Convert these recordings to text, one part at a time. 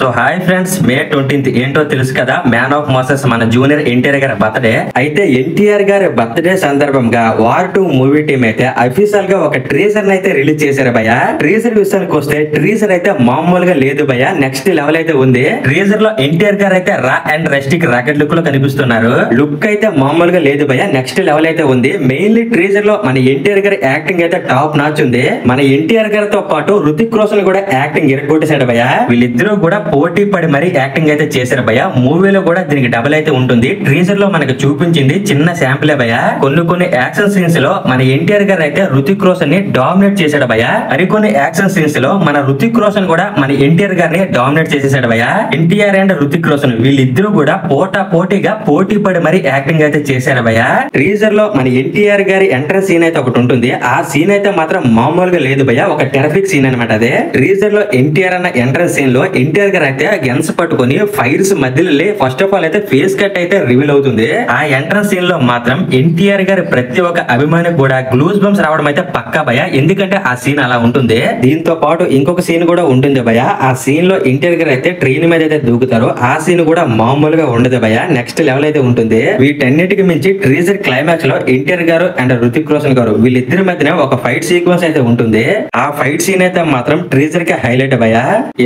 So hi friends, మే 20th ఏంటో తెలుసు కదా, మ్యాన్ ఆఫ్ మాసెస్ మన జూనియర్ ఎన్టీఆర్ గారి బర్త్డే. అయితే ఎన్టీఆర్ గారి బర్త్డే సందర్భంగా వార్ 2 మూవీ టీం అయితే అఫీషియల్ గా ఒక ట్రీజర్ అయితే రిలీజ్ చేశారు భయ్య. ట్రీజర్ విషయానికి వస్తే ట్రీజర్ అయితే మామూలుగా లేదు భయ్య, నెక్స్ట్ లెవెల్ అయితే ఉంది. ట్రీజర్ లో ఎన్టీఆర్ గారు అయితే రా అండ్ రెస్టిక్ రాకెట్ లుక్ లో కనిపిస్తున్నారు. లుక్ అయితే మామూలుగా లేదు భయ్య, నెక్స్ట్ లెవెల్ అయితే ఉంది. మెయిన్లీ ట్రీజర్ లో మన ఎన్టీఆర్ గారి యాక్టింగ్ అయితే టాప్ నాచ్ ఉంది. మన ఎన్టీఆర్ గారితో పాటు రుతిక్ రోషన్ కూడా యాక్టింగ్ ఇరగొట్టేశాడు భయ్య. వీళ్ళిద్దరూ కూడా పోటీ పడి మరి యాక్టింగ్ అయితే చేశారు భయ్య. మూవీలో కూడా దీనికి డబుల్ అయితే ఉంటుంది. ట్రీజర్ లో మనకు చూపించింది చిన్న శాంపులే భయ్య. కొన్ని యాక్షన్ సీన్స్ లో మన ఎన్టీఆర్ గారు అయితే రుతిక్ రోషన్ ని డామినేట్ చేశాడు భయ్య. మరికొన్ని యాక్షన్ సీన్స్ లో మన రుతిక్ రోషన్ కూడా మన ఎన్టీఆర్ గారిని డామినేట్ చేసేసాడు భయ్య. ఎన్టీఆర్ అండ్ రుతిక్ రోషన్ వీళ్ళిద్దరూ కూడా పోటీగా పోటీ పడి మరి యాక్టింగ్ అయితే చేశారు భయ్య. ట్రీజర్ లో మన ఎన్టీఆర్ గారి ఎంట్రన్స్ సీన్ అయితే ఒకటి ఉంటుంది. ఆ సీన్ అయితే మాత్రం మామూలుగా లేదు భయ్య, ఒక టెరఫిక్ సీన్ అనమాట. అదే ట్రీజర్ లో ఎన్టీఆర్ అన్న ఎంట్రన్స్ సీన్ లో ఎన్టీఆర్ గారు అయితే గన్స్ పట్టుకుని ఫైర్స్ మధ్యలో ఫస్ట్ ఆఫ్ ఆల్ అయితే ఫేస్ కట్ అయితే రివీల్ అవుతుంది. ఆ ఎంట్రన్స్ సీన్ లో మాత్రం ఎన్టీఆర్ గారి ప్రతి ఒక్క అభిమానికి కూడా గ్లూస్ బంప్స్ రావడం అయితే పక్కా భయ, ఎందుకంటే ఆ సీన్ అలా ఉంటుంది. దీంతో పాటు ఇంకొక సీన్ కూడా ఉంటుంది భయ. ఆ సీన్ లో ఎన్టీఆర్ గారు అయితే ట్రైన్ మీద అయితే దూకుతారు. ఆ సీన్ కూడా మామూలుగా ఉండదు భయ, నెక్స్ట్ లెవెల్ అయితే ఉంటుంది. వీటన్నిటికి మించి ట్రీజర్ క్లైమాక్స్ లో ఎన్టీఆర్ గారు అండ్ రుతిక్ రోషన్ గారు వీళ్ళిద్దరి మధ్యన ఒక ఫైట్ సీక్వెన్స్ అయితే ఉంటుంది. ఆ ఫైట్ సీన్ అయితే మాత్రం ట్రీజర్ కి హైలైట్ భయ.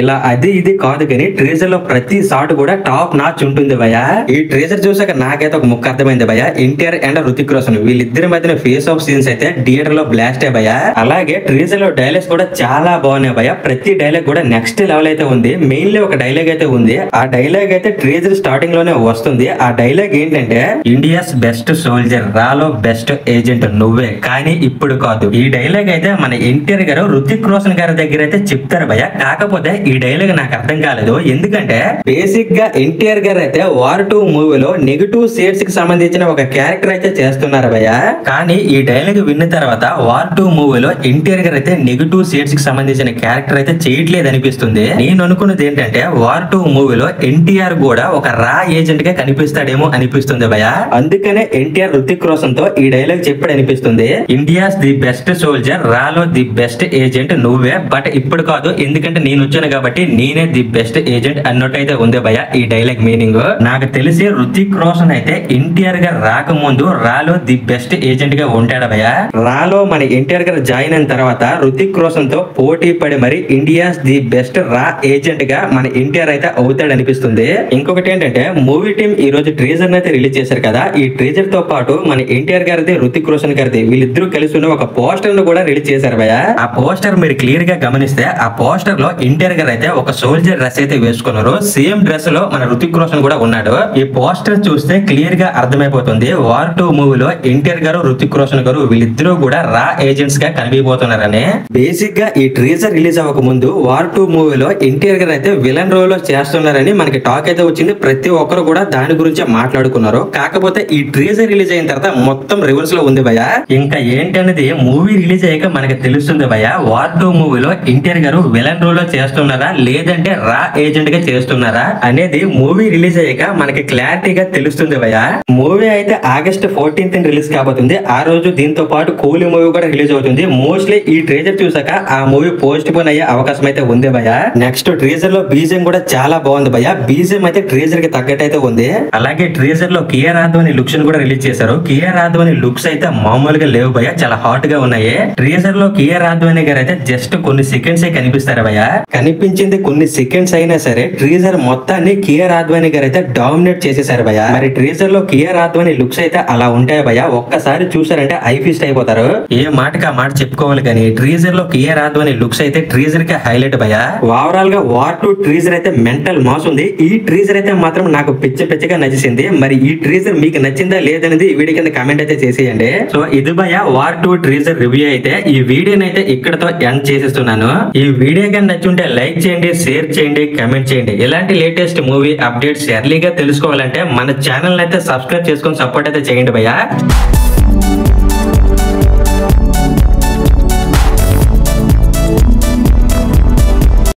ఇలా అది ఇది కాదు కానీ ట్రీజర్ లో ప్రతి షాట్ కూడా టాప్ నాచ్ ఉంటుంది భయ. ఈ ట్రీజర్ చూసాక నాకైతే ఒక ముక్క అర్థమైంది భయ. ఎన్టీఆర్ అండ్ రుతిక్ రోషన్ వీళ్ళిద్దరి మధ్యన ఫేస్ ఆఫ్ సీన్స్ అయితే థియేటర్ లో బ్లాస్ట్ భయ. అలాగే ట్రీజర్ లో డైలాగ్స్ కూడా చాలా బాగున్నాయి భయ. ప్రతి డైలాగ్ కూడా నెక్స్ట్ లెవెల్ అయితే ఉంది. మెయిన్లీ ఒక డైలాగ్ అయితే ఉంది. ఆ డైలాగ్ అయితే ట్రీజర్ స్టార్టింగ్ లోనే వస్తుంది. ఆ డైలాగ్ ఏంటంటే, ఇండియాస్ బెస్ట్ సోల్జర్, రాలో బెస్ట్ ఏజెంట్ నువ్వే, కానీ ఇప్పుడు కాదు. ఈ డైలాగ్ అయితే మన ఎన్టీఆర్ గారు రుతిక్ రోషన్ గారి దగ్గర అయితే చెప్తారు భయ. కాకపోతే ఈ డైలాగ్ నాకు అర్థం కాలేదు, ఎందుకంటే బేసిక్ గా ఎన్టీఆర్ గారు అయితే వార్ 2 మూవీలో నెగిటివ్ షేడ్స్ కి సంబంధించిన ఒక క్యారెక్టర్ అయితే చేస్తున్నారు భయ. కానీ ఈ డైలాగ్ విన్న తర్వాత వార్ 2 మూవీలో ఎన్టీఆర్ గారు అయితే నెగిటివ్ షేడ్స్ కి సంబంధించిన క్యారెక్టర్ అయితే చేయట్లేదు అనిపిస్తుంది. నేను అనుకున్నది ఏంటంటే వార్ 2 మూవీలో ఎన్టీఆర్ కూడా ఒక రా ఏజెంట్ గా కనిపిస్తాడేమో అనిపిస్తుంది భయ. అందుకనే ఎన్టీఆర్ రుతిక్ రోషన్ తో ఈ డైలాగ్ చెప్పాడు అనిపిస్తుంది. ఇండియాస్ ది బెస్ట్ సోల్జర్, రాలో ది బెస్ట్ ఏజెంట్ నువ్వే, బట్ ఇప్పుడు కాదు, ఎందుకంటే నేను వచ్చాను కాబట్టి నేనే ది బెస్ట్ ఏజెంట్ అన్నట్టయితే ఉంది భయ ఈ డైలాగ్ మీనింగ్. నాకు తెలిసి రుతిక్ రోషన్ అయితే ఎన్టీఆర్ గారు రాకముందు రాలో ది బెస్ట్ ఏజెంట్ గా ఉంటాడు భయ. రాలో మన ఎన్టీఆర్ గారు జాయిన్ అయిన తర్వాత రుతిక్ రోషన్ తో పోటీ పడి మరి ఇండియాస్ ది బెస్ట్ రా ఏజెంట్ గా మన ఎన్టీఆర్ అయితే అవుతాడు అనిపిస్తుంది. ఇంకొకటి ఏంటంటే, మూవీ టీం ఈ రోజు ట్రీజర్ అయితే రిలీజ్ చేశారు కదా. ఈ ట్రీజర్ తో పాటు మన ఎన్టీఆర్ గారిది రుతిక్ రోషన్ గారిది వీళ్ళిద్దరూ కలిసి ఉన్న ఒక పోస్టర్ ను కూడా రిలీజ్ చేశారు భయ. ఆ పోస్టర్ మీరు క్లియర్ గా గమనిస్తే ఆ పోస్టర్ లో ఎన్టీఆర్ గారు అయితే ఒక సోల్జర్ డ్రెస్ అయితే వేసుకున్నారు. సేమ్ డ్రెస్ లో మన రుతిక్ రోషన్ కూడా ఉన్నాడు. ఈ పోస్టర్ చూస్తే క్లియర్ గా అర్థమైపోతుంది వార్ 2 మూవీలో ఎన్టీఆర్ గారు రుతిక్ రోషన్ గారు వీళ్ళిద్దరూ కూడా రా ఏజెంట్స్ గా కనిపిపోతున్నారని. బేసిక్ గా ఈ ట్రీజర్ రిలీజ్ అవ్వక ముందు వార్ 2 మూవీలో ఎన్టీఆర్ గారు అయితే విలన్ రోల్ లో చేస్తున్నారని మనకి టాక్ అయితే వచ్చింది. ప్రతి ఒక్కరు కూడా దాని గురించి మాట్లాడుకున్నారు. కాకపోతే ఈ ట్రీజర్ రిలీజ్ అయిన తర్వాత మొత్తం రివర్స్ లో ఉంది భయ. ఇంకా ఏంటనేది మూవీ రిలీజ్ అయ్యాక మనకి తెలుస్తుంది భయ. వార్ 2 మూవీలో ఎన్టీఆర్ గారు విలన్ రోల్ లో చేస్తున్నారా లేదంటే రా ఏజెంట్ గా చేస్తున్నారా అనేది మూవీ రిలీజ్ అయ్యాక మనకి క్లారిటీగా తెలుస్తుంది భయ. మూవీ అయితే ఆగస్ట్ 14th రిలీజ్ కాబోతుంది. ఆ రోజు దీంతో పాటు కూలీ మూవీ కూడా రిలీజ్ అవుతుంది. మోస్ట్లీ ఈ ట్రేజర్ చూసాక ఆ మూవీ పోస్ట్ పోన్ అయ్యే అవకాశం అయితే ఉంది భయ. నెక్స్ట్ ట్రేజర్ లో బీజిఎం కూడా చాలా బాగుంది భయ. బీజిఎం అయితే ట్రేజర్ కి తగ్గట్టు అయితే ఉంది. అలాగే ట్రేజర్ లో కియారా అద్వానీ లుక్స్ కూడా రిలీజ్ చేశారు. కియారా అద్వానీ లుక్స్ అయితే మామూలుగా లేవు భయ, చాలా హాట్ గా ఉన్నాయి. ట్రేజర్ లో కియారా అద్వానీ గారు అయితే జస్ట్ కొన్ని సెకండ్స్ కనిపిస్తారు భయ. కనిపించింది కొన్ని సెకండ్స్ అయినా సరే ట్రీజర్ మొత్తాన్ని కియారా అద్వానీ గారు అయితే డామినేట్ చేసేసారు భయ. మరి ట్రీజర్ లో కియారా అద్వానీ లుక్స్ అయితే అలా ఉంటాయి భయ. ఒక్కసారి చూసారంటే ఐ ఫీస్ట్ అయిపోతారు. ఏ మాటకి ఆ మాట చెప్పుకోవాలి కానీ ట్రీజర్ లో కియారా అద్వానీ లుక్స్ అయితే ట్రీజర్ కి హైలైట్ భయ. ఓవరాల్ గా వార్ 2 ట్రీజర్ అయితే మెంటల్ మాస్ ఉంది. ఈ ట్రీజర్ అయితే మాత్రం నాకు పిచ్చిగా నచ్చింది. మరి ఈ ట్రీజర్ మీకు నచ్చిందా లేదనేది ఈ వీడియో కింద కామెంట్ అయితే చేసేయండి. సో ఇది భయ వార్ 2 ట్రీజర్ రివ్యూ అయితే. ఈ వీడియోని అయితే ఇక్కడతో ఎండ్ చేసేస్తున్నాను. ఈ వీడియో కానీ నచ్చుంటే లైక్ చేయండి, షేర్ చేయండి, కమెంట్ చేయండి. ఇలాంటి లేటెస్ట్ మూవీ అప్డేట్స్ ఎర్లీగా తెలుసుకోవాలంటే మన ఛానల్ అయితే సబ్స్క్రైబ్ చేసుకొని సపోర్ట్ అయితే చేయండి భయ్యా.